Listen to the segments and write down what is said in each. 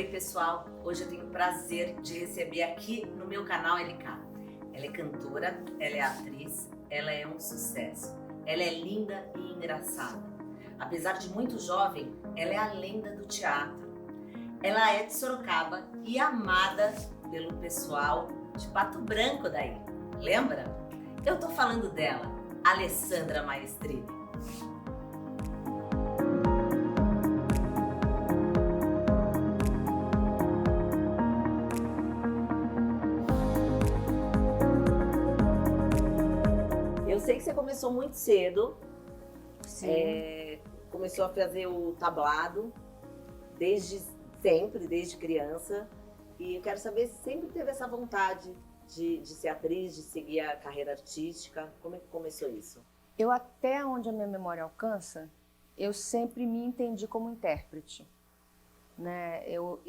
Oi pessoal, hoje eu tenho o prazer de receber aqui no meu canal LK. Ela é cantora, ela é atriz, ela é um sucesso, ela é linda e engraçada. Apesar de muito jovem, ela é a lenda do teatro. Ela é de Sorocaba e amada pelo pessoal de Pato Branco daí. Lembra? Eu tô falando dela, Alessandra Maestrini. Eu sei que você começou muito cedo. Sim. Começou a fazer o tablado desde sempre, desde criança. E eu quero saber se sempre teve essa vontade de ser atriz, de seguir a carreira artística. Como é que começou isso? Eu, até onde a minha memória alcança, eu sempre me entendi como intérprete. Né? Eu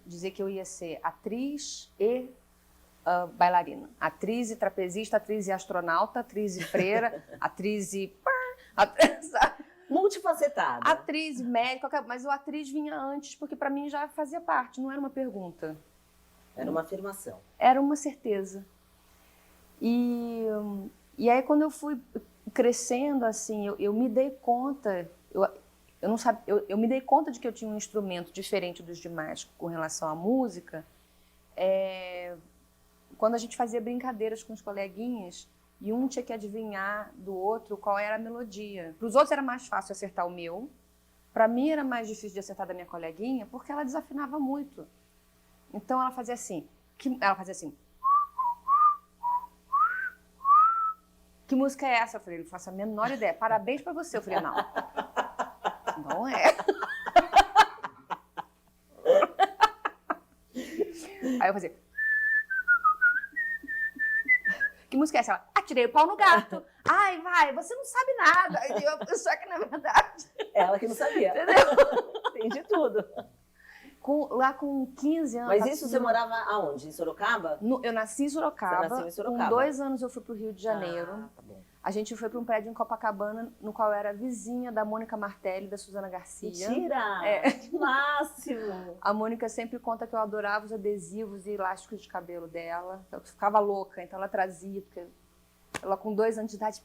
dizer que eu ia ser atriz e bailarina. Atriz e trapezista, atriz e astronauta, atriz e freira, atriz e... Multifacetada. Atriz e médica, mas o atriz vinha antes, porque para mim já fazia parte, não era uma pergunta. Era uma afirmação. Era uma certeza. E aí quando eu fui crescendo, assim, eu me dei conta, eu não sabia, eu me dei conta de que eu tinha um instrumento diferente dos demais com relação à música, quando a gente fazia brincadeiras com os coleguinhas e um tinha que adivinhar do outro qual era a melodia. Para os outros era mais fácil acertar o meu, para mim era mais difícil de acertar da minha coleguinha, porque ela desafinava muito. Então ela fazia assim, que música é essa? Eu falei, não faço a menor ideia. Parabéns pra você. Eu falei, não. Não é. Aí eu fazia, que música é essa? Ela, tirei o pau no gato. Ai, vai, você não sabe nada. Só que, na verdade... Ela que não sabia. Entendeu? Entendi tudo. Lá com 15 anos... Mas isso você morava aonde? Em Sorocaba? Eu nasci em Sorocaba. Você nasceu em Sorocaba. Com 2 anos eu fui pro Rio de Janeiro. Ah, tá bom. A gente foi para um prédio em Copacabana, no qual eu era vizinha da Mônica Martelli e da Suzana Garcia. Mentira! Que máximo! A Mônica sempre conta que eu adorava os adesivos e elásticos de cabelo dela. Eu ficava louca, então ela trazia, porque ela com 2 anos de idade...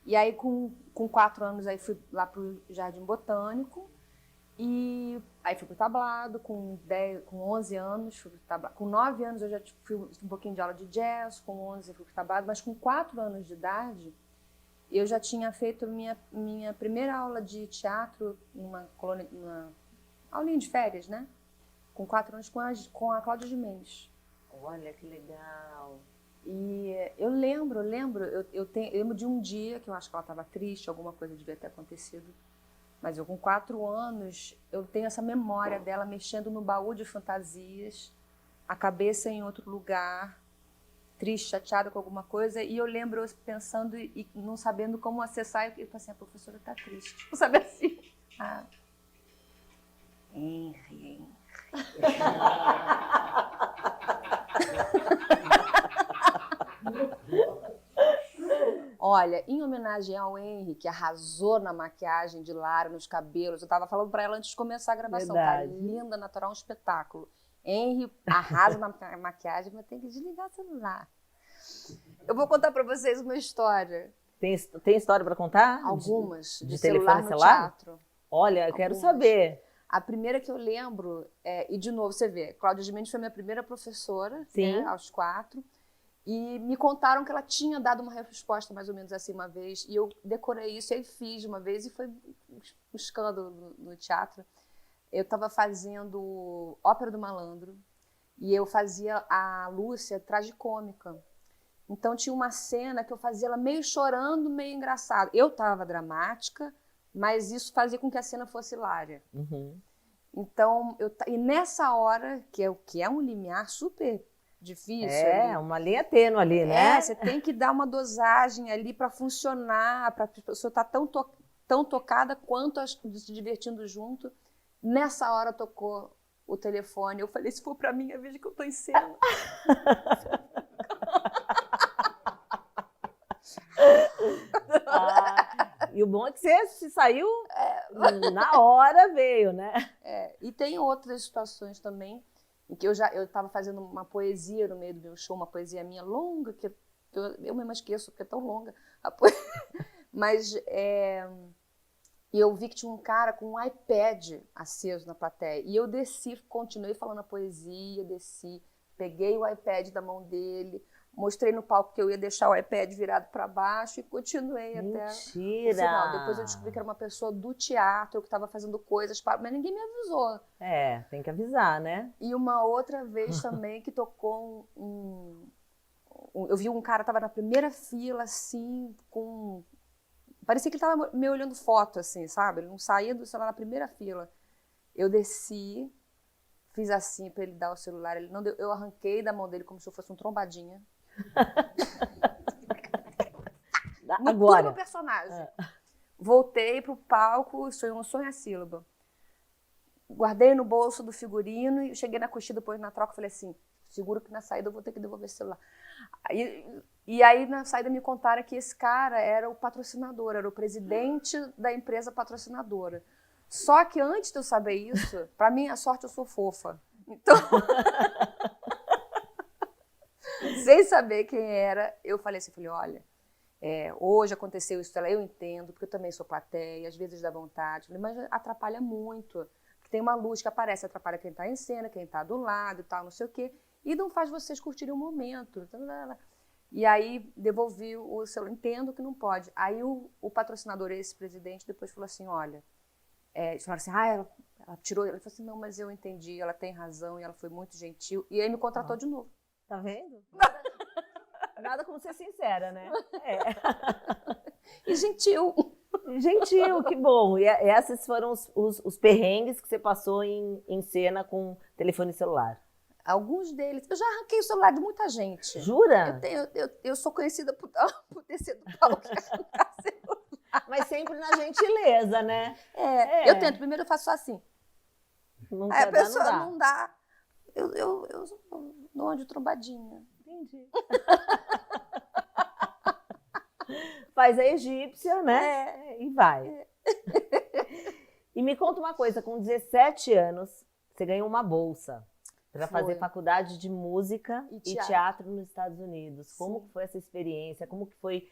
E aí com 4 anos aí fui lá pro Jardim Botânico. E aí fui pro tablado, com 11 anos fui pro tablado. Com 9 anos eu já fui um pouquinho de aula de jazz, com 11 eu fui pro tablado, mas com 4 anos de idade eu já tinha feito minha primeira aula de teatro numa aulinha de férias, né? Com 4 anos com a Cláudia Gimenez. Olha que legal! E eu lembro de um dia que eu acho que ela estava triste, alguma coisa devia ter acontecido. Mas eu, com 4 anos, eu tenho essa memória dela mexendo no baú de fantasias, a cabeça em outro lugar, triste, chateada com alguma coisa. E eu lembro eu pensando e não sabendo como acessar. E eu falei assim, a professora está triste. Não sabe assim. Henry. Olha, em homenagem ao Henry, que arrasou na maquiagem de Lara, nos cabelos, eu estava falando para ela antes de começar a gravação, tá linda, natural, um espetáculo. Henry arrasa na maquiagem, mas tem que desligar o celular. Eu vou contar para vocês uma história. Tem história para contar? Algumas, de celular no teatro. Olha, eu quero saber. A primeira que eu lembro, e de novo, você vê, Cláudia Gimenez foi minha primeira professora, né, aos 4. E me contaram que ela tinha dado uma resposta mais ou menos assim uma vez. E eu decorei isso e aí fiz uma vez e foi um escândalo no teatro. Eu estava fazendo Ópera do Malandro e eu fazia a Lúcia tragicômica. Então tinha uma cena que eu fazia ela meio chorando, meio engraçada. Eu estava dramática, mas isso fazia com que a cena fosse hilária. Uhum. Então, e nessa hora, que é um limiar super... difícil. Uma linha tênue ali, né? Você tem que dar uma dosagem ali para funcionar, para a pessoa estar tão tocada quanto se divertindo junto. Nessa hora tocou o telefone. Eu falei, se for para mim, veja que eu estou em cena. E o bom é que você se saiu na hora, veio, né? E tem outras situações também em que eu estava fazendo uma poesia no meio do meu show, uma poesia minha longa, que eu mesma esqueço porque é tão longa. Mas e eu vi que tinha um cara com um iPad aceso na plateia. E eu desci, continuei falando a poesia, desci, peguei o iPad da mão dele, mostrei no palco que eu ia deixar o iPad virado para baixo e continuei até o final. Depois eu descobri que era uma pessoa do teatro que estava fazendo coisas, mas ninguém me avisou. Tem que avisar, né? E uma outra vez também que tocou eu vi um cara, estava na primeira fila, assim, parecia que ele estava me olhando foto, assim, sabe? Ele não saía do celular na primeira fila. Eu desci, fiz assim para ele dar o celular, ele não deu, eu arranquei da mão dele como se eu fosse um trombadinha. Agora. Tudo no personagem. Voltei pro palco, sonhei um sonho a sílaba. Guardei no bolso do figurino e cheguei na coxinha depois na troca, falei assim, seguro que na saída eu vou ter que devolver esse celular. E aí na saída me contaram que esse cara era o patrocinador, era o presidente da empresa patrocinadora. Só que antes de eu saber isso, para minha sorte eu sou fofa. Então, sem saber quem era, eu falei assim, olha, hoje aconteceu isso, eu entendo, porque eu também sou plateia, às vezes dá vontade, mas atrapalha muito. Tem uma luz que aparece, atrapalha quem está em cena, quem está do lado e tal, não sei o quê, e não faz vocês curtirem o momento. E aí devolvi o celular, entendo que não pode. Aí o patrocinador, esse presidente, depois falou assim, olha, eles falaram assim, ela tirou, ele falou assim, não, mas eu entendi, ela tem razão e ela foi muito gentil, e aí me contratou de novo. Tá vendo? Nada como ser sincera, né? E gentil. Gentil, que bom. E esses foram os perrengues que você passou em cena com telefone celular? Alguns deles. Eu já arranquei o celular de muita gente. Jura? Eu sou conhecida por descer do palco e arrancar celular. Mas sempre na gentileza, né? Eu tento. Primeiro eu faço só assim. Aí a pessoa não dá. Eu dou de trombadinha. Entendi. Faz a egípcia, né? E vai. E me conta uma coisa, com 17 anos, você ganhou uma bolsa para fazer faculdade de música e teatro nos Estados Unidos. Sim. Como foi essa experiência? Como que foi?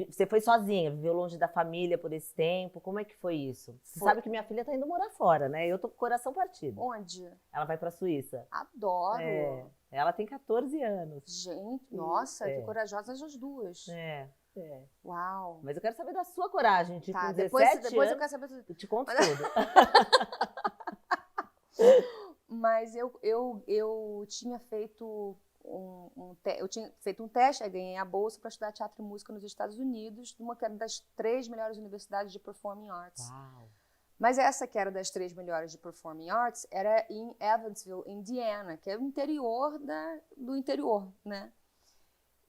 Você foi sozinha, viveu longe da família por esse tempo? Como é que foi isso? Você sabe que minha filha tá indo morar fora, né? Eu tô com o coração partido. Onde? Ela vai pra Suíça. Adoro! Ela tem 14 anos. Gente, nossa, que corajosas as duas. Uau! Mas eu quero saber da sua coragem, tipo, com 17 depois anos, eu quero saber. Eu te conto tudo. Mas eu tinha feito eu tinha feito um teste, aí ganhei a bolsa para estudar teatro e música nos Estados Unidos, numa que era das 3 melhores universidades de Performing Arts. Uau. Mas essa que era das 3 melhores de Performing Arts era em Evansville, Indiana, que é o interior do interior, né?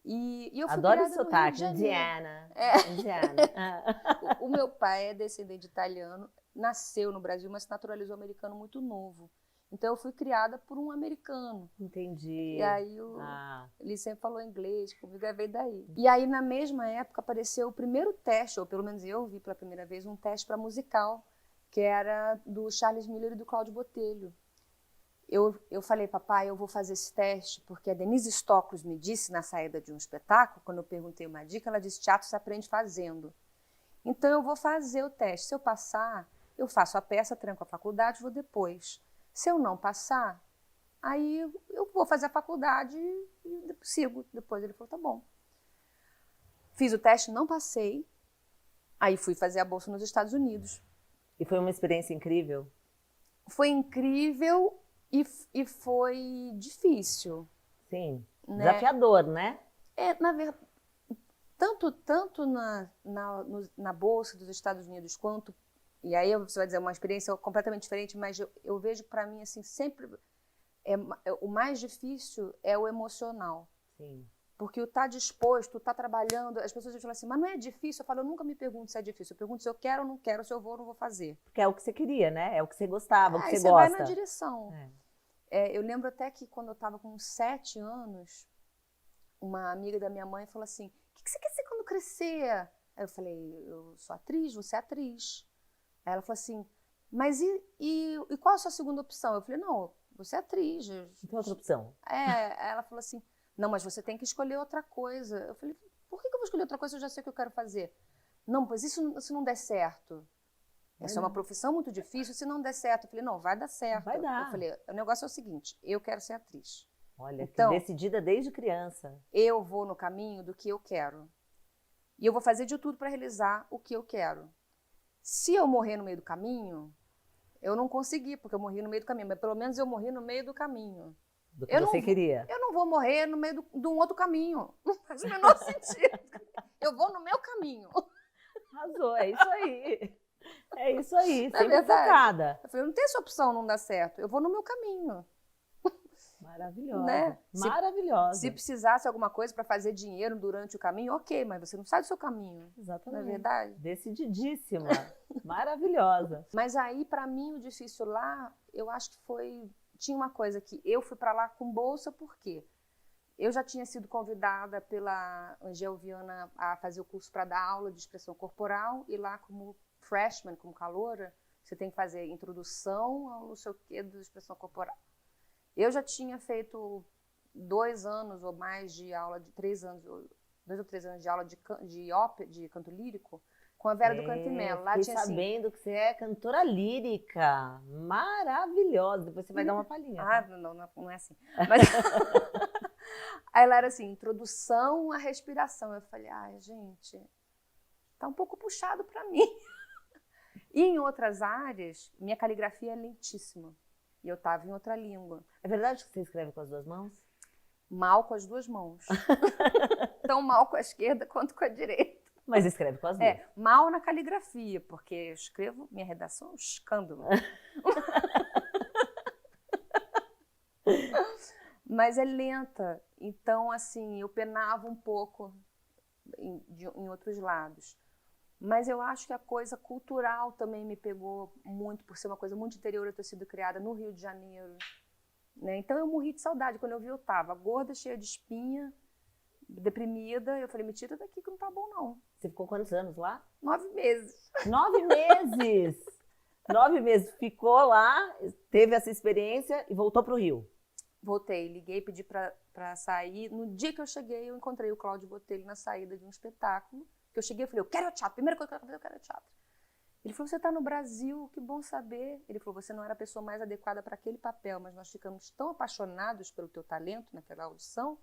E eu fui Adoro criada o sotaque, Indiana. Indiana. O meu pai é descendente de italiano, nasceu no Brasil, mas se naturalizou americano muito novo. Então eu fui criada por um americano. Entendi. E aí ele sempre falou inglês comigo, veio daí. E aí na mesma época apareceu o primeiro teste, ou pelo menos eu vi pela primeira vez, um teste para musical, que era do Charles Miller e do Cláudio Botelho. Eu falei, papai, eu vou fazer esse teste, porque a Denise Stoklos me disse na saída de um espetáculo, quando eu perguntei uma dica, ela disse, teatro se aprende fazendo. Então eu vou fazer o teste. Se eu passar, eu faço a peça, tranco a faculdade, vou depois. Se eu não passar, aí eu vou fazer a faculdade e sigo. Depois ele falou, tá bom. Fiz o teste, não passei. Aí fui fazer a bolsa nos Estados Unidos. E foi uma experiência incrível? Foi incrível e foi difícil. Sim, né? Desafiador, né? Na verdade, tanto na bolsa dos Estados Unidos quanto... E aí você vai dizer uma experiência completamente diferente, mas eu vejo para mim assim, sempre o mais difícil é o emocional. Sim. Porque o estar disposto, o estar trabalhando, as pessoas falam assim, mas não é difícil? Eu falo, eu nunca me pergunto se é difícil, eu pergunto se eu quero ou não quero, se eu vou ou não vou fazer. Porque é o que você queria, né? É o que você gostava, o que você gosta. Aí você vai na direção. Eu lembro até que quando eu estava com 7 anos, uma amiga da minha mãe falou assim, o que você quer ser quando crescer? Aí eu falei, eu sou atriz, você é atriz. Aí ela falou assim, mas e qual a sua segunda opção? Eu falei, não, você é atriz. Não tem outra opção. Aí ela falou assim, não, mas você tem que escolher outra coisa. Eu falei, por que eu vou escolher outra coisa se eu já sei o que eu quero fazer? Não, pois isso se não der certo. Essa é uma profissão muito difícil, se não der certo. Eu falei, não, vai dar certo. Vai dar. Eu falei, o negócio é o seguinte, eu quero ser atriz. Olha, então, que decidida desde criança. Eu vou no caminho do que eu quero. E eu vou fazer de tudo para realizar o que eu quero. Se eu morrer no meio do caminho, eu não consegui, porque eu morri no meio do caminho, mas pelo menos eu morri no meio do caminho. Do que você queria. Eu não vou morrer no meio de um outro caminho. Não faz o menor sentido. Eu vou no meu caminho. Arrasou, é isso aí. É isso aí, sempre verdade, focada. Eu falei, não tem essa opção não dar certo. Eu vou no meu caminho. Maravilhosa. Né? Maravilhosa. Se precisasse alguma coisa para fazer dinheiro durante o caminho, ok, mas você não sai do seu caminho. Exatamente. Não é verdade? Decididíssima. Maravilhosa. Mas aí, para mim, o difícil lá, eu acho que tinha uma coisa que eu fui para lá com bolsa, por quê? Eu já tinha sido convidada pela Angel Viana a fazer o curso para dar aula de expressão corporal, e lá como freshman, como caloura, você tem que fazer introdução ao não sei o quê da expressão corporal. Eu já tinha feito 2 anos ou mais de aula, 2 ou 3 anos de aula de canto lírico com a Vera do Cantimelo. Lá tinha sabendo que você é cantora lírica. Maravilhosa. Depois você vai dar uma palhinha. Ah, tá? Não é assim. Mas... Aí ela era assim, introdução à respiração. Eu falei, ai, gente, tá um pouco puxado para mim. E em outras áreas, minha caligrafia é lentíssima. E eu estava em outra língua. É verdade que você escreve com as 2 mãos? Mal com as 2 mãos. Tão mal com a esquerda quanto com a direita. Mas escreve com as 2. Mal na caligrafia, porque eu escrevo, minha redação é um escândalo. Mas é lenta. Então, assim, eu penava um pouco em outros lados. Mas eu acho que a coisa cultural também me pegou muito, por ser uma coisa muito interior, eu ter sido criada no Rio de Janeiro. Né? Então eu morri de saudade. Quando eu vi, eu estava gorda, cheia de espinha, deprimida. Eu falei, me tira daqui que não tá bom, não. Você ficou quantos anos lá? 9 meses. 9 meses! 9 meses. Ficou lá, teve essa experiência e voltou para o Rio. Voltei, liguei, pedi para sair. No dia que eu cheguei, eu encontrei o Cláudio Botelho na saída de um espetáculo. Que eu cheguei e falei, eu quero teatro, primeira coisa que eu quero fazer, eu quero teatro. Ele falou, você está no Brasil, que bom saber. Ele falou, você não era a pessoa mais adequada para aquele papel, mas nós ficamos tão apaixonados pelo teu talento naquela audição,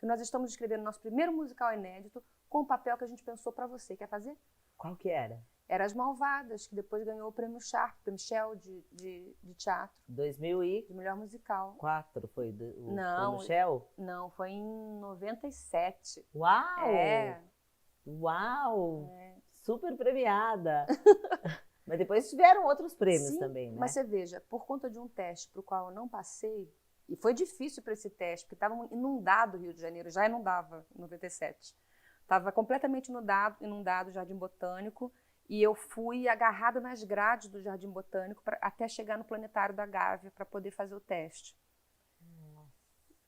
que nós estamos escrevendo nosso primeiro musical inédito com o papel que a gente pensou para você. Quer fazer? Qual que era? Era As Malvadas, que depois ganhou o prêmio Sharp, prêmio Shell de teatro. 2004 de melhor musical. Foi o Não, prêmio Shell? Não, foi em 97. Uau! É. Uau! É. Super premiada! Mas depois tiveram outros prêmios também, né? Mas você veja, por conta de um teste para o qual eu não passei, e foi difícil para esse teste, porque estava inundado o Rio de Janeiro, já inundava em 97. Estava completamente inundado o Jardim Botânico, e eu fui agarrada nas grades do Jardim Botânico até chegar no Planetário da Gávea para poder fazer o teste.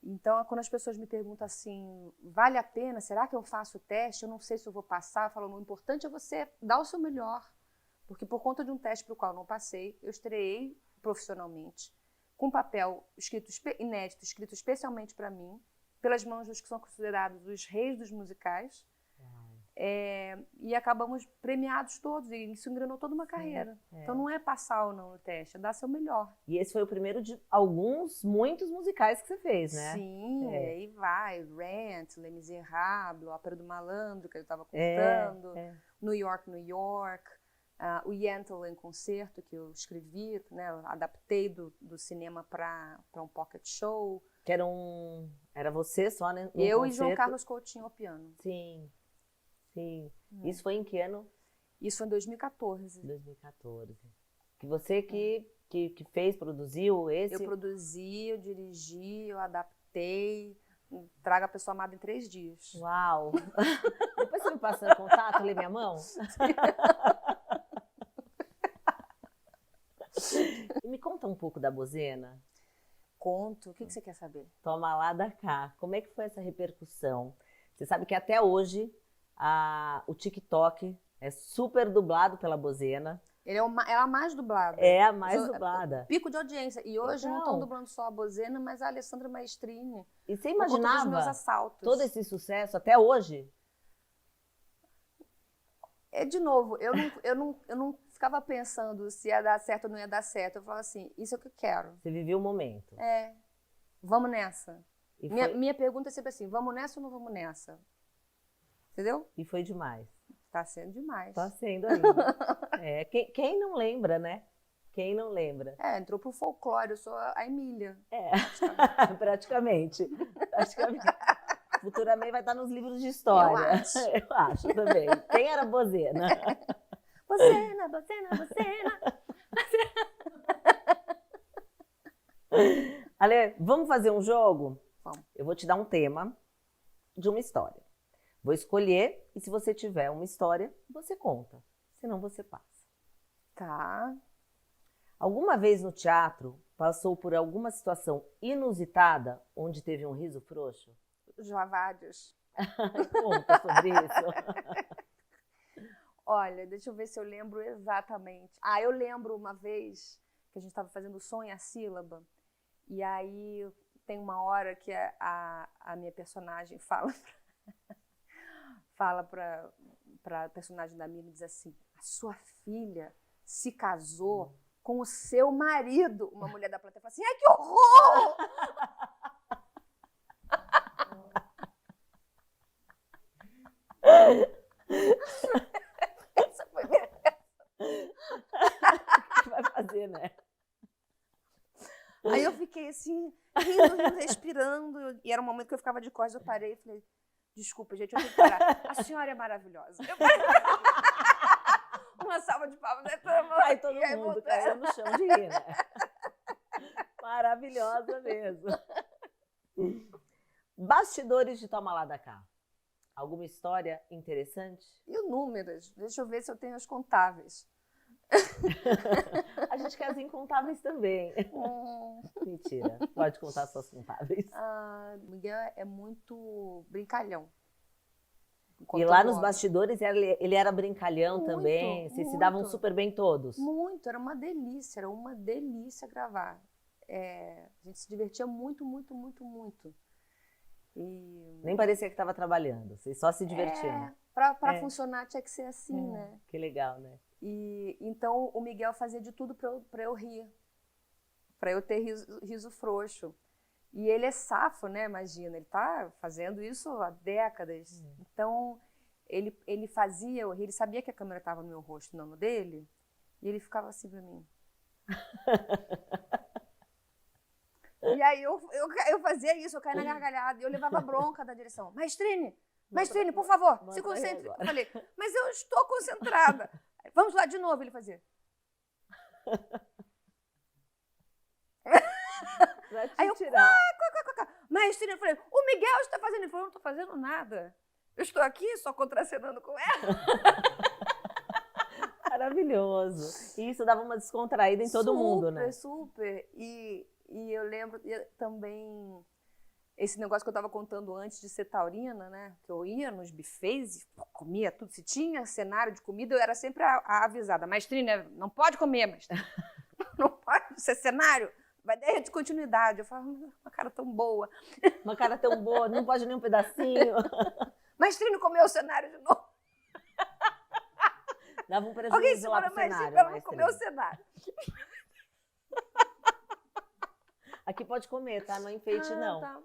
Então, quando as pessoas me perguntam assim, vale a pena? Será que eu faço o teste? Eu não sei se eu vou passar. Eu falo, o importante é você dar o seu melhor. Porque por conta de um teste para o qual eu não passei, eu estreiei profissionalmente, com um papel inédito, escrito especialmente para mim, pelas mãos dos que são considerados os reis dos musicais. E acabamos premiados todos, e isso engrenou toda uma carreira. Então não é passar ou não no teste, é dar seu melhor. E esse foi o primeiro de muitos musicais que você fez, né? Sim, aí vai, Rent, Les Miserables, Ópera do Malandro, que eu estava contando, New York, New York, o Yentl em Concerto, que eu escrevi, né, adaptei do cinema para um pocket show. Que era você só, né? Eu e João Carlos Coutinho ao piano. Sim. Sim. Isso foi em que ano? Isso foi em 2014. 2014. Que você que fez, produziu esse? Eu produzi, eu dirigi, eu adaptei. Traga a pessoa amada em 3 dias. Uau! Depois você me passa o contato, lê minha mão? E me conta um pouco da Bozena. Conto. O que você quer saber? Toma lá da cá. Como é que foi essa repercussão? Você sabe que até hoje O TikTok é super dublado pela Bozena. Ela é a mais dublada. É a mais dublada. Pico de audiência. E hoje não estão Então, dublando só a Bozena, mas a Alessandra Maestrini. e você Por conta dos meus imaginava assaltos. todo esse sucesso até hoje? De novo, eu não ficava pensando se ia dar certo ou não ia dar certo. Eu falava assim, isso é o que eu quero. Você viveu o momento. Vamos nessa. E Minha pergunta é sempre assim, vamos nessa ou não vamos nessa? Entendeu? E foi demais. Tá sendo demais. Tá sendo ainda. Quem não lembra, né? Quem não lembra? Entrou pro folclore, eu sou a Emília. Praticamente. Futuramente vai estar nos livros de história. Eu acho também. Quem era Bozena? Bozena. Ale, vamos fazer um jogo? Vamos. Eu vou te dar um tema de uma história. Vou escolher e se você tiver uma história, você conta. Senão você passa. Tá. Alguma vez no teatro passou por alguma situação inusitada onde teve um riso frouxo? Já vários. Conta sobre isso. Olha, deixa eu ver se eu lembro exatamente. Eu lembro uma vez que a gente estava fazendo som e a sílaba. E aí tem uma hora que a minha personagem fala para a personagem da Mila e diz assim, a sua filha se casou com o seu marido. Uma mulher da plateia fala assim, ai, que horror! Essa foi minha... O que vai fazer, né? Aí eu fiquei assim, rindo, respirando. E era um momento que eu ficava de costas, eu parei e falei, desculpa, gente, eu tenho que parar. A senhora é maravilhosa. Uma salva de palmas. Aí todo mundo caiu no chão de rir, né? Maravilhosa mesmo. Bastidores de Toma Lá da Cá. Alguma história interessante? Inúmeras. Deixa eu ver se eu tenho as contáveis. A gente quer as incontáveis também. Mentira. Pode contar suas contáveis. O Miguel é muito brincalhão. E lá nos bastidores ele era brincalhão muito, também. Vocês se davam super bem todos? Muito. Era uma delícia gravar. A gente se divertia muito. E... Nem parecia que estava trabalhando. Vocês só se divertiam. Para funcionar tinha que ser assim, né? Que legal, né? E então o Miguel fazia de tudo para eu rir, para eu ter riso frouxo. E ele é safo, né? Imagina, ele tá fazendo isso há décadas. Então ele fazia eu rir, ele sabia que a câmera estava no meu rosto, não no dele, e ele ficava assim para mim. E aí eu fazia isso, eu caía na gargalhada, e eu levava bronca da direção. Maestrine, por favor, se concentre. Eu falei, mas eu estou concentrada. Vamos lá de novo, ele fazia. Aí eu, Maestrine, eu falei, o Miguel está fazendo. Ele falou, não estou fazendo nada. Eu estou aqui só contracenando com ela. Maravilhoso. E isso dava uma descontraída em todo mundo, né? Super. E eu lembro também esse negócio que eu estava contando antes de ser taurina, né? Que eu ia nos buffets e comia tudo. Se tinha cenário de comida, eu era sempre a avisada. Maestrine, não pode comer, mas não pode ser cenário. Vai dar descontinuidade. Eu falava, uma cara tão boa. Uma cara tão boa, não pode nem um pedacinho. Maestrine comeu o cenário de novo. Dava um prejuízo lá pro cenário. Ela não comeu o cenário. Aqui pode comer, tá? Não é enfeite, não. Tá.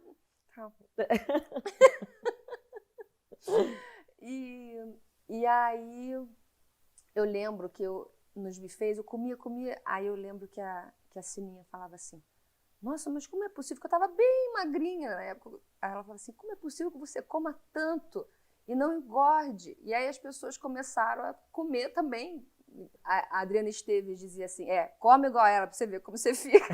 E aí eu lembro que nos buffets eu comia. Aí eu lembro que a Sininha falava assim, nossa, mas como é possível? Que eu estava bem magrinha na época. Aí ela falava assim, como é possível que você coma tanto e não engorde? E aí as pessoas começaram a comer também. A Adriana Esteves dizia assim, come igual ela pra você ver como você fica.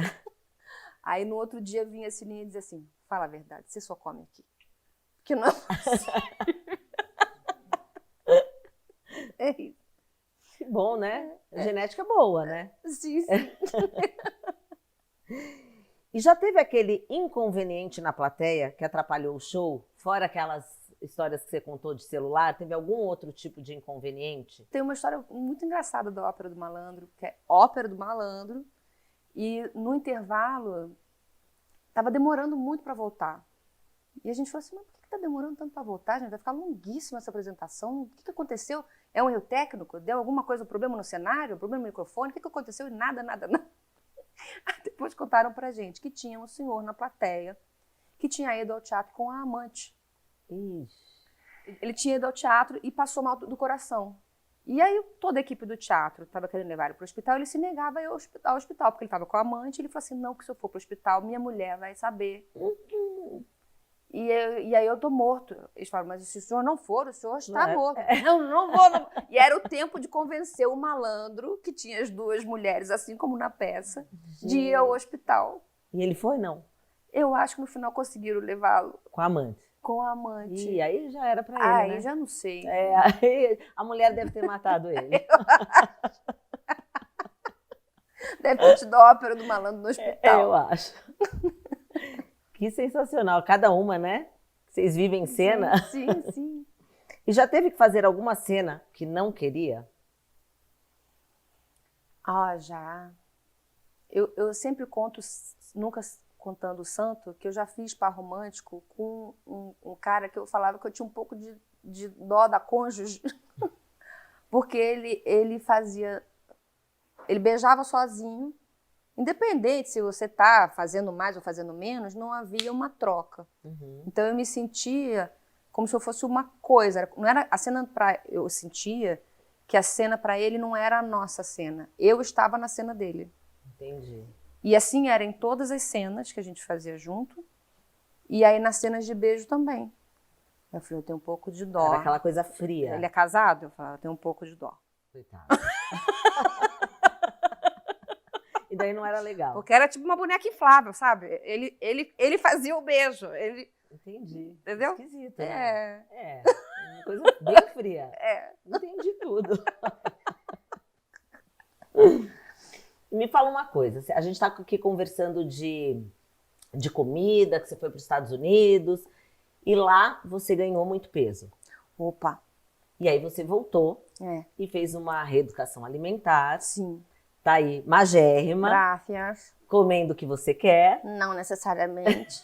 Aí no outro dia vinha a Sininha e dizia assim, fala a verdade, você só come aqui. Porque não é possível. É isso. Que bom, né? Genética boa, né? Sim. E já teve aquele inconveniente na plateia que atrapalhou o show? Fora aquelas histórias que você contou de celular, teve algum outro tipo de inconveniente? Tem uma história muito engraçada da Ópera do Malandro, que é Ópera do Malandro, e no intervalo estava demorando muito para voltar. E a gente falou assim, mas por que está demorando tanto para voltar, gente? Vai ficar longuíssima essa apresentação. O que aconteceu? É um erro técnico? Deu alguma coisa, problema no cenário? Problema no microfone? O que aconteceu? E nada. Aí depois contaram pra gente que tinha um senhor na plateia que tinha ido ao teatro com a amante. Ixi. Ele tinha ido ao teatro e passou mal do coração. E aí toda a equipe do teatro estava querendo levar ele para o hospital, ele se negava a ir ao hospital, porque ele estava com a amante, ele falou assim, não, que se eu for para o hospital, minha mulher vai saber. E aí eu tô morto. Eles falam, mas se o senhor não for, o senhor está morto. Não vou. Não. E era o tempo de convencer o malandro, que tinha as duas mulheres, assim como na peça, de ir ao hospital. E ele foi, não? Eu acho que no final conseguiram levá-lo. Com a amante? Com a amante. E aí já era pra ele, aí né? Já não sei. Aí a mulher deve ter matado ele. Deve ter tido a Ópera do Malandro no hospital. Eu acho. Que sensacional. Cada uma, né? Vocês vivem cena. Sim. E já teve que fazer alguma cena que não queria? Já. Eu sempre conto, nunca contando o santo, que eu já fiz par romântico com um cara que eu falava que eu tinha um pouco de dó da cônjuge, porque ele beijava sozinho, independente se você está fazendo mais ou fazendo menos, não havia uma troca. Uhum. Então eu me sentia como se eu fosse uma coisa, não era a cena eu sentia que a cena para ele não era a nossa cena, eu estava na cena dele. Entendi. E assim era em todas as cenas que a gente fazia junto, e aí nas cenas de beijo também. Eu falei, eu tenho um pouco de dó. Era aquela coisa fria. Ele é casado? Eu falei, eu tenho um pouco de dó. Coitado. E daí não era legal. Porque era tipo uma boneca inflável, sabe? Ele fazia o beijo. Entendi. Entendeu? Esquisito, né? Uma coisa bem fria. Entendi tudo. Me fala uma coisa, a gente está aqui conversando de comida, que você foi para os Estados Unidos, e lá você ganhou muito peso. Opa! E aí você voltou e fez uma reeducação alimentar. Sim. Tá aí, magérrima. Graças. Comendo o que você quer. Não necessariamente.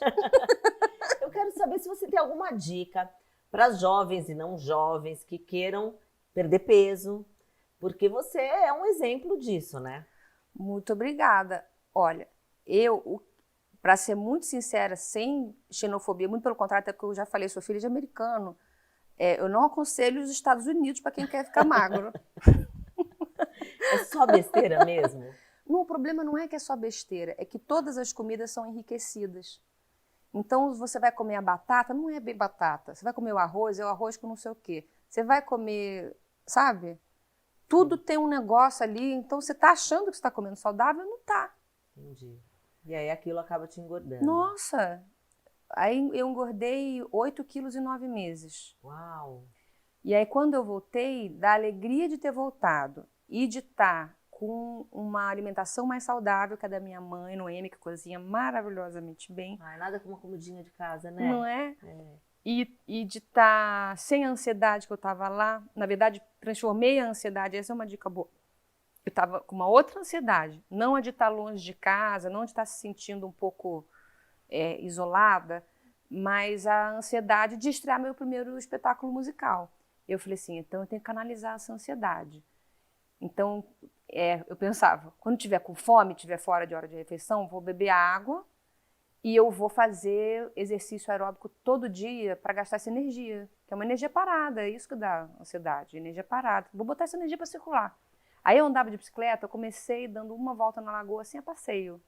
Eu quero saber se você tem alguma dica para jovens e não jovens que queiram perder peso, porque você é um exemplo disso, né? Muito obrigada. Olha, para ser muito sincera, sem xenofobia, muito pelo contrário, até porque eu já falei, sou filha de americano, eu não aconselho os Estados Unidos para quem quer ficar magro. É só besteira mesmo? Não, o problema não é que é só besteira, é que todas as comidas são enriquecidas. Então, você vai comer a batata, não é bem batata. Você vai comer o arroz, é o arroz com não sei o quê. Você vai comer, sabe? Tudo tem um negócio ali, então você está achando que você está comendo saudável, não está. Entendi. E aí aquilo acaba te engordando. Nossa! Aí eu engordei 8 quilos em 9 meses. Uau! E aí quando eu voltei, da alegria de ter voltado e de estar com uma alimentação mais saudável que a da minha mãe, Noemi, que cozinha maravilhosamente bem. Nada como uma comidinha de casa, né? Não é? E de estar sem a ansiedade que eu estava lá. Na verdade, transformei a ansiedade, essa é uma dica boa. Eu estava com uma outra ansiedade, não a de estar longe de casa, não de estar se sentindo um pouco isolada, mas a ansiedade de estrear meu primeiro espetáculo musical. Eu falei assim, então eu tenho que canalizar essa ansiedade. Então, eu pensava, quando tiver com fome, tiver fora de hora de refeição, vou beber água e eu vou fazer exercício aeróbico todo dia para gastar essa energia, que é uma energia parada, é isso que dá ansiedade, energia parada. Vou botar essa energia para circular. Aí eu andava de bicicleta, eu comecei dando uma volta na lagoa assim a passeio.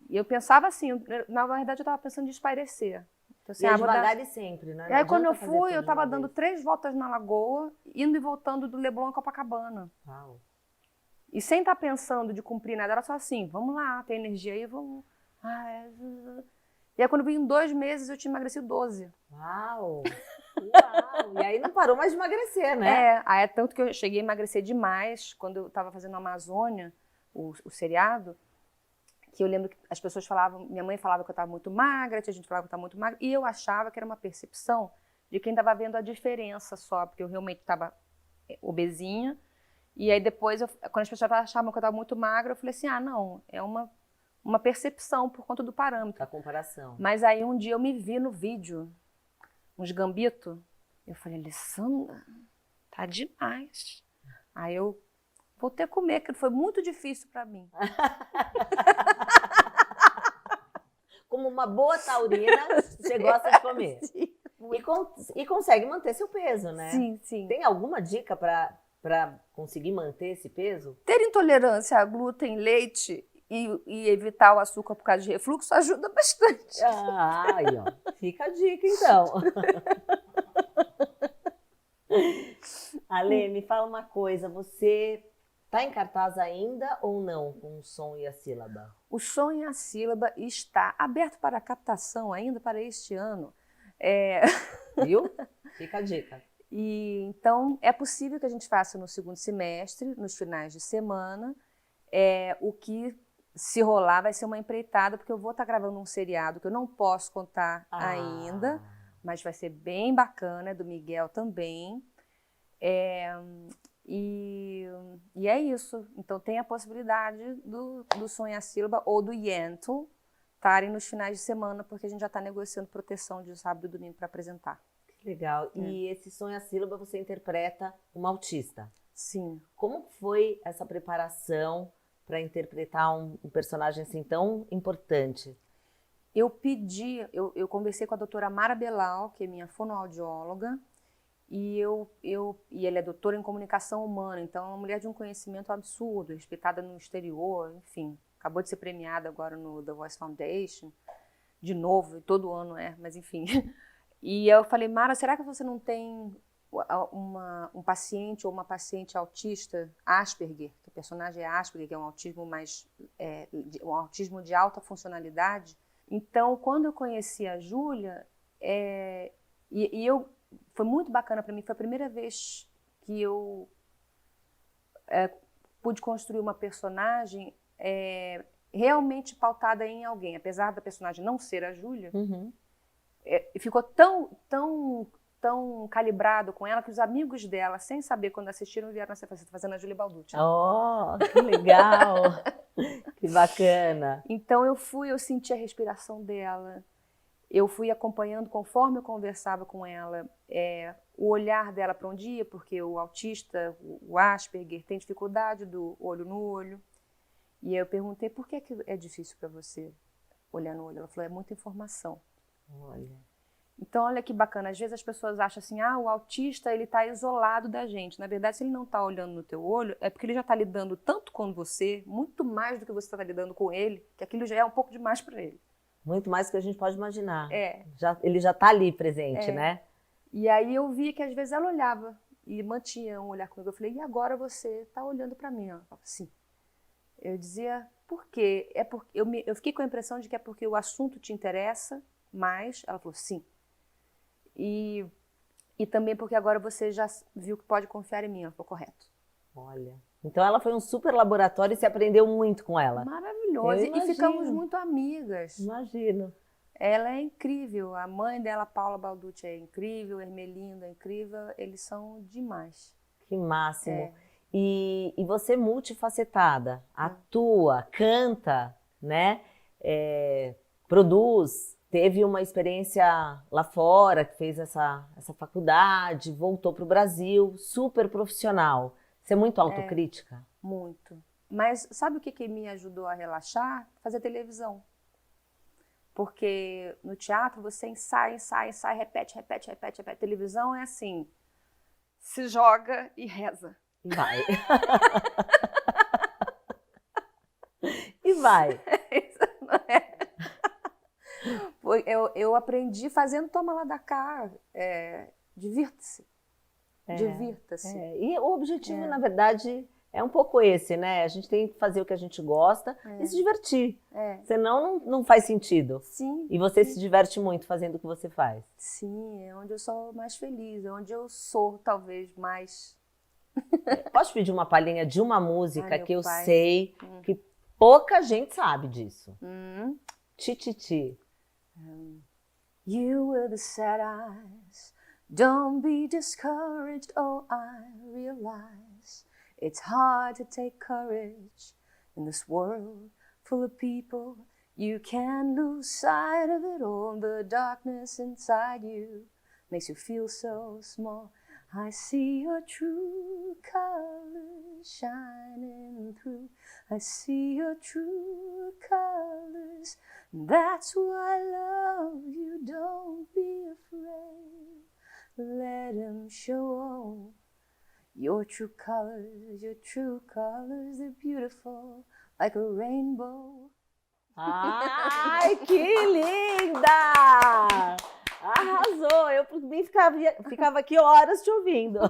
E eu pensava assim, na verdade eu estava pensando em espairecer. Então, assim, devagar e sempre, né? E aí quando eu fui, eu estava dando 3 voltas na lagoa, indo e voltando do Leblon a Copacabana. Uau. E sem estar pensando de cumprir nada, era só assim, vamos lá, tem energia aí, vamos... E aí quando eu vim em 2 meses, eu tinha emagrecido 12. Uau! Uau! E aí não parou mais de emagrecer, né? Aí é tanto que eu cheguei a emagrecer demais, quando eu estava fazendo a Amazônia, o seriado, que eu lembro que as pessoas falavam, minha mãe falava que eu estava muito magra, tinha gente que falava que eu estava muito magra, e eu achava que era uma percepção de quem estava vendo a diferença só, porque eu realmente estava obesinha. E aí depois, quando as pessoas achavam que eu estava muito magra, eu falei assim, não, é uma percepção por conta do parâmetro. A comparação. Mas aí um dia eu me vi no vídeo, uns gambitos, eu falei, Alessandra, tá demais. Aí eu voltei a comer, que foi muito difícil para mim. Como uma boa taurina, você gosta de comer. Sim, e consegue manter seu peso, né? Sim, sim. Tem alguma dica para conseguir manter esse peso? Ter intolerância a glúten, leite e evitar o açúcar por causa de refluxo ajuda bastante. Aí, ó. Fica a dica, então. Ale, me fala uma coisa. Você está em cartaz ainda ou não com o Som e a Sílaba? O Som e a Sílaba está aberto para captação ainda para este ano. Viu? Fica a dica. E então é possível que a gente faça no segundo semestre, nos finais de semana. O que, se rolar, vai ser uma empreitada, porque eu vou estar gravando um seriado que eu não posso contar ainda, mas vai ser bem bacana, é do Miguel também. E é isso. Então tem a possibilidade do Som e a Sílaba ou do Yentl estarem nos finais de semana, porque a gente já está negociando proteção de sábado e domingo para apresentar. Legal. E esse Som e a Sílaba você interpreta uma autista. Sim. Como foi essa preparação para interpretar um personagem assim tão importante? Eu conversei com a doutora Mara Belal, que é minha fonoaudióloga, e ela é doutora em comunicação humana, então é uma mulher de um conhecimento absurdo, respeitada no exterior, enfim. Acabou de ser premiada agora no The Voice Foundation, de novo, todo ano mas enfim. E eu falei, Mara, será que você não tem um paciente ou uma paciente autista, Asperger, que o personagem é Asperger, que é um autismo um autismo de alta funcionalidade? Então, quando eu conheci a Júlia, foi muito bacana para mim, foi a primeira vez que eu pude construir uma personagem realmente pautada em alguém, apesar da personagem não ser a Júlia. Uhum. Ficou tão calibrado com ela que os amigos dela, sem saber quando assistiram, vieram assim, você está fazendo a Júlia Balducci. Oh, que legal! Que bacana! Então eu senti a respiração dela, eu fui acompanhando conforme eu conversava com ela, o olhar dela para um dia, porque o autista, o Asperger, tem dificuldade do olho no olho. E aí eu perguntei, por que é difícil para você olhar no olho? Ela falou, é muita informação. Olha. Então, olha que bacana. Às vezes as pessoas acham assim, o autista ele está isolado da gente. Na verdade, se ele não está olhando no teu olho, é porque ele já está lidando tanto com você, muito mais do que você está lidando com ele, que aquilo já é um pouco demais para ele. Muito mais do que a gente pode imaginar. Ele já está ali presente, né? E aí eu vi que às vezes ela olhava e mantinha um olhar comigo. Eu falei, e agora você está olhando para mim? Ela falava, sim. Eu dizia, por quê? Eu fiquei com a impressão de que é porque o assunto te interessa mais. Ela falou, sim. E também porque agora você já viu que pode confiar em mim. Ela falou, correto. Olha. Então ela foi um super laboratório e você aprendeu muito com ela. Maravilhosa. E ficamos muito amigas. Imagino. Ela é incrível. A mãe dela, Paula Balducci, é incrível. Ermelinda é incrível. Eles são demais. Que máximo. E você multifacetada. Atua, canta, né? Produz. Teve uma experiência lá fora, que fez essa faculdade, voltou para o Brasil, super profissional. Você é muito autocrítica? Muito. Mas sabe o que me ajudou a relaxar? Fazer televisão. Porque no teatro você ensaia, repete. Televisão é assim, se joga e reza. E vai. E vai. Isso não é. Eu aprendi fazendo Toma Lá da Cá. Divirta-se. Divirta-se. E o objetivo, na verdade, é um pouco esse, né? A gente tem que fazer o que a gente gosta e se divertir. Senão não faz sentido. Sim. E você se diverte muito fazendo o que você faz. Sim, é onde eu sou mais feliz, é onde eu sou talvez mais... Posso pedir uma palhinha de uma música que eu sei que Pouca gente sabe disso. Ti. You with the sad eyes, don't be discouraged, oh, I realize it's hard to take courage in this world full of people. You can lose sight of it all, the darkness inside you makes you feel so small. I see your true colors shining through. I see your true colors. That's why I love you. Don't be afraid. Let them show your true colors. Your true colors, they're beautiful like a rainbow. Ai, que linda! Arrasou! Eu por mim ficava aqui horas te ouvindo.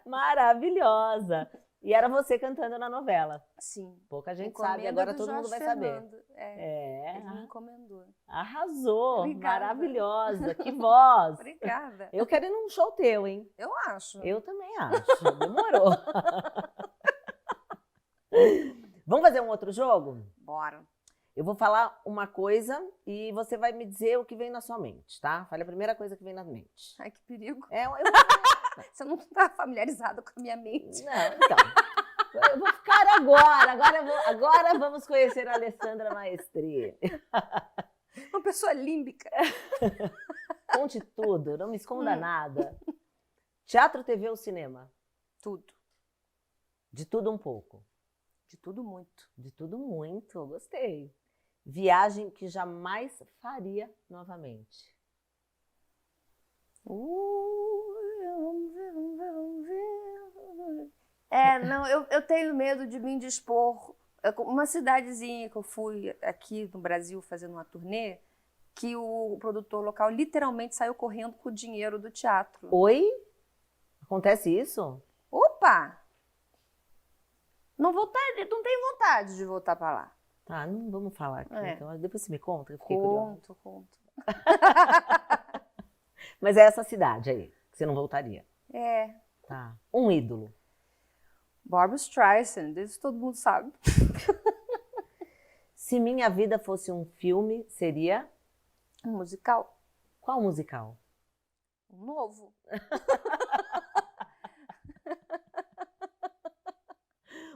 Maravilhosa! E era você cantando na novela. Sim. Pouca gente sabe, agora todo mundo vai saber. Ele me encomendou. Arrasou! Obrigada. Maravilhosa! Que voz! Obrigada. Eu quero ir num show teu, hein? Eu acho. Eu também acho. Demorou. Vamos fazer um outro jogo? Bora. Eu vou falar uma coisa e você vai me dizer o que vem na sua mente, tá? Fale a primeira coisa que vem na mente. Ai, que perigo. Você não está familiarizado com a minha mente. Não, então. Eu vou ficar agora. Agora vamos conhecer a Alessandra Maestri. Uma pessoa límbica. Conte tudo, não me esconda nada. Teatro, TV ou cinema? Tudo. De tudo um pouco. De tudo muito. De tudo muito, gostei. Viagem que jamais faria novamente. Não, eu tenho medo de me indispor. Uma cidadezinha que eu fui aqui no Brasil fazendo uma turnê, que o produtor local literalmente saiu correndo com o dinheiro do teatro. Oi? Acontece isso? Opa! Não tenho vontade de voltar para lá. Tá, não vamos falar aqui. Então, depois você me conta. Eu Conto. Mas é essa cidade aí, que você não voltaria. É. Tá. Um ídolo. Barbra Streisand, isso todo mundo sabe. Se minha vida fosse um filme, seria? Um musical. Qual musical? Um novo.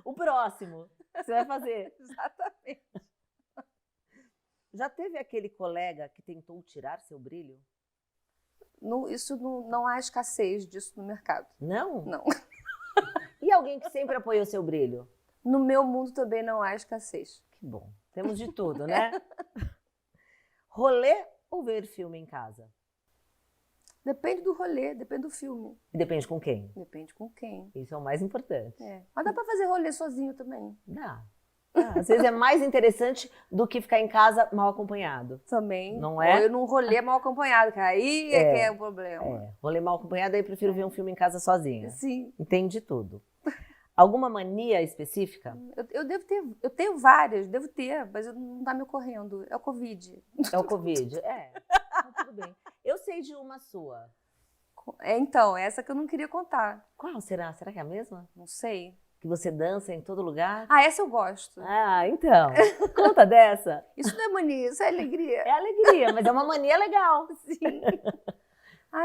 O próximo que você vai fazer. Exatamente. Já teve aquele colega que tentou tirar seu brilho? Não há escassez disso no mercado. Não? Não. E alguém que sempre apoiou seu brilho? No meu mundo também não há escassez. Que bom. Temos de tudo, né? Rolê ou ver filme em casa? Depende do rolê, depende do filme. E depende com quem? Depende com quem. Isso é o mais importante. Mas dá pra fazer rolê sozinho também. Dá. Às vezes é mais interessante do que ficar em casa mal acompanhado. Também. Não é? Ou eu num rolê mal acompanhado, que aí que é o problema. Rolê mal acompanhado, aí eu prefiro ver um filme em casa sozinha. Sim. Entende tudo. Alguma mania específica? Eu tenho várias, devo ter, mas não tá me ocorrendo. É o Covid. É o Covid? Tudo bem. Eu sei de uma sua. Então, essa que eu não queria contar. Qual será? Será que é a mesma? Não sei. Que você dança em todo lugar? Essa eu gosto. Então. Conta dessa. Isso não é mania, isso é alegria. É alegria, mas é uma mania legal. Sim.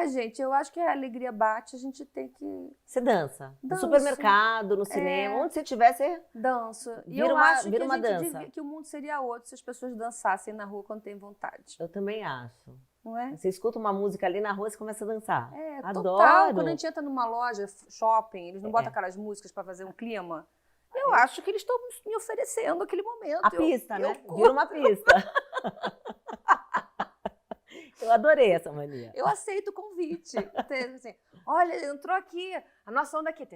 Gente, eu acho que a alegria bate, a gente tem que... Você dança? No Danço. Supermercado, no cinema, onde você estiver, você... Danço. E Vira eu acho uma que a gente dança. que o mundo seria outro se as pessoas dançassem na rua quando tem vontade. Eu também acho. Não é? Você escuta uma música ali na rua, você começa a dançar. Adoro. Total. Quando a gente entra numa loja, shopping, eles não botam aquelas músicas para fazer um clima. Eu acho que eles estão me oferecendo aquele momento. A pista, né? Vira uma pista. Eu adorei essa mania. Eu aceito o convite. Assim, olha, entrou aqui, a nossa onda aqui.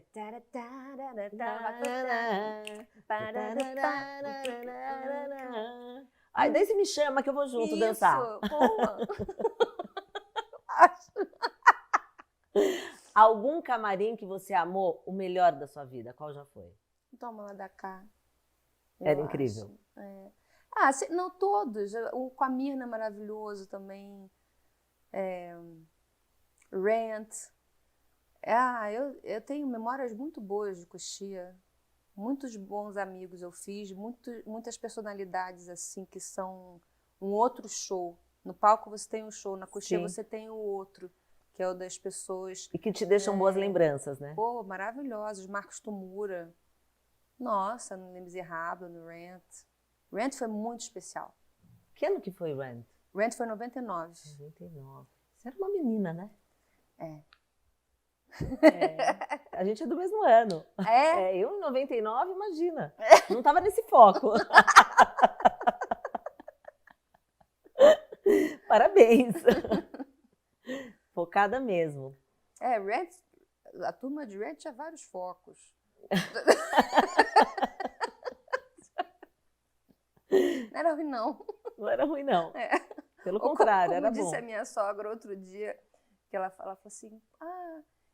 Aí daí você me chama que eu vou junto dançar. Boa. Algum camarim que você amou o melhor da sua vida? Qual já foi? Toma lá da cá. Era incrível. Não todos. O com a Mirna é maravilhoso também. Rent. Eu tenho memórias muito boas de Coxia. muitos bons amigos eu fiz, muitas personalidades assim que são um outro show. No palco você tem um show, na coxinha você tem o outro, que é o das pessoas. E que te deixam boas lembranças, né? Pô, maravilhosos. Marcos Tumura. Nossa, no Les Misérables, no Rent. Rent foi muito especial. Que ano que foi Rent? Rent foi em 99. 99. Você era uma menina, né? É. A gente é do mesmo ano. Eu em 99, imagina. Não estava nesse foco. Parabéns. Focada mesmo. Rent, a turma de Rent tinha vários focos. Não era ruim, não. Não era ruim, não. Pelo contrário, era bom. Como disse a minha sogra outro dia, que ela falou assim,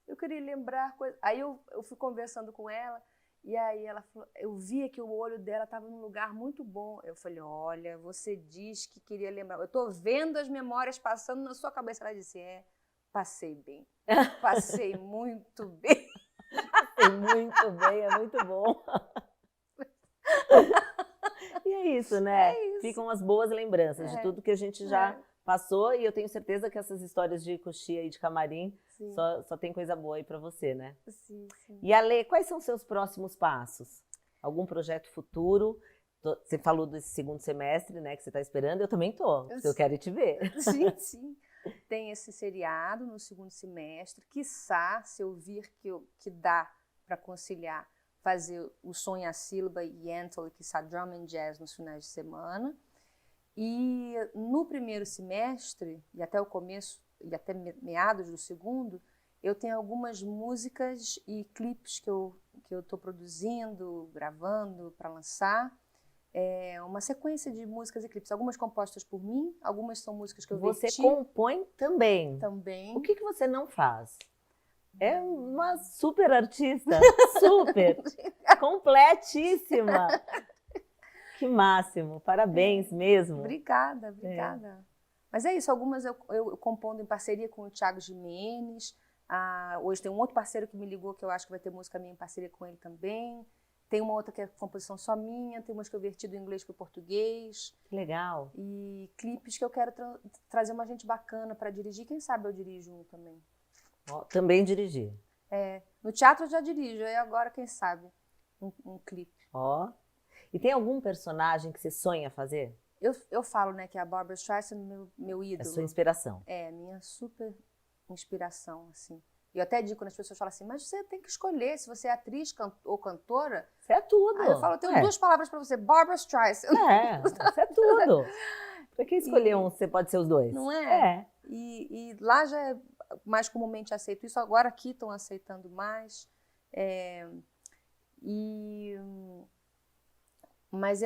eu queria lembrar coisas. Aí eu fui conversando com ela, e aí ela falou, eu via que o olho dela estava num lugar muito bom. Eu falei, olha, você diz que queria lembrar. Eu estou vendo as memórias passando na sua cabeça. Ela disse, passei bem. Passei muito bem. Passei muito bem, é muito bom. E é isso, né? É isso. Ficam as boas lembranças de tudo que a gente já passou, e eu tenho certeza que essas histórias de coxia e de camarim só tem coisa boa aí pra você, né? Sim. E Ale, quais são os seus próximos passos? Algum projeto futuro? Você falou desse segundo semestre, né, que você tá esperando, eu também tô, porque eu quero ir te ver. Sim. Tem esse seriado no segundo semestre, quiçá, se eu vir que dá para conciliar, fazer o som e a sílaba e Yentl, quiçá drum and jazz nos finais de semana. E no primeiro semestre, e até o começo, e até meados do segundo, eu tenho algumas músicas e clipes que eu estou produzindo, gravando para lançar. Uma sequência de músicas e clipes, algumas compostas por mim, algumas são músicas que eu verti. Você compõe também. Também. O que você não faz? É uma super artista, super, completíssima. Que máximo, parabéns mesmo. Obrigada. Mas é isso, algumas eu compondo em parceria com o Thiago Jimenez. Hoje tem um outro parceiro que me ligou, que eu acho que vai ter música minha em parceria com ele também. Tem uma outra que é composição só minha, tem umas que eu verti do inglês para o português. Que legal. E clipes que eu quero trazer uma gente bacana para dirigir. Quem sabe eu dirijo um também. Também dirigir. No teatro eu já dirijo, e agora, quem sabe, um clipe. E tem algum personagem que você sonha fazer? Eu falo, né, que a Barbra Streisand meu ídolo. É sua inspiração. Minha super inspiração, assim. E eu até digo quando as pessoas falam assim, mas você tem que escolher se você é atriz ou cantora. Você é tudo. Aí eu falo, eu tenho duas palavras para você, Barbra Streisand. Você é tudo. Pra que escolher um, você pode ser os dois? Não é? E lá já é mais comumente aceito isso, agora aqui estão aceitando mais. Mas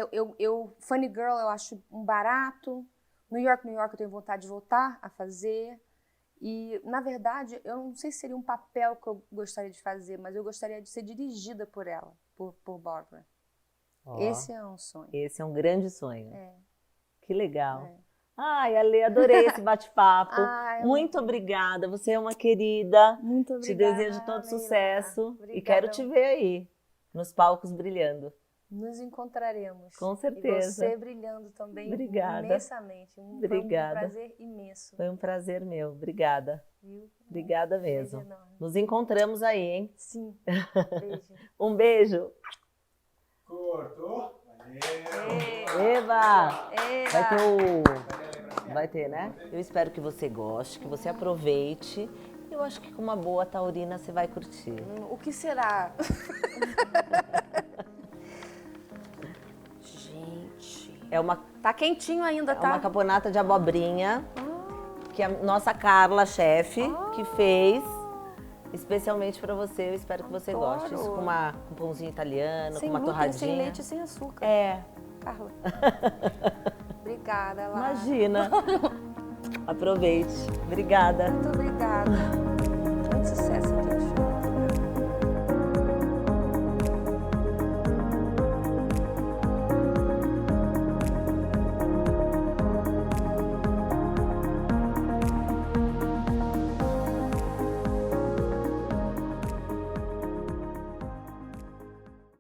Funny Girl eu acho um barato. New York eu tenho vontade de voltar a fazer. E, na verdade, eu não sei se seria um papel que eu gostaria de fazer, mas eu gostaria de ser dirigida por ela, por Barbra. Esse é um sonho. Esse é um grande sonho. Que legal. Ai, Ale, adorei esse bate-papo. Muito obrigada, você é uma querida. Muito obrigada. Te desejo todo sucesso. Obrigada. E quero te ver aí, nos palcos brilhando. Nos encontraremos. Com certeza. E você brilhando também. Obrigada. Imensamente. Obrigada. Foi um prazer imenso. Foi um prazer meu. Obrigada. Viu? Obrigada mesmo. Nos encontramos aí, hein? Sim. Beijo. Um beijo. Cortou? Eba! Vai ter, né? Eu espero que você goste, que você aproveite. Eu acho que com uma boa taurina você vai curtir. O que será? Gente. Tá quentinho ainda, tá? É uma caponata de abobrinha, que a nossa Carla, chefe, que fez especialmente pra você. Eu espero que você goste. Isso com um pãozinho italiano, com uma torradinha. Sem leite e sem açúcar. Carla. Obrigada, Lara. Imagina. Aproveite. Obrigada. Muito obrigada. Muito sucesso, gente.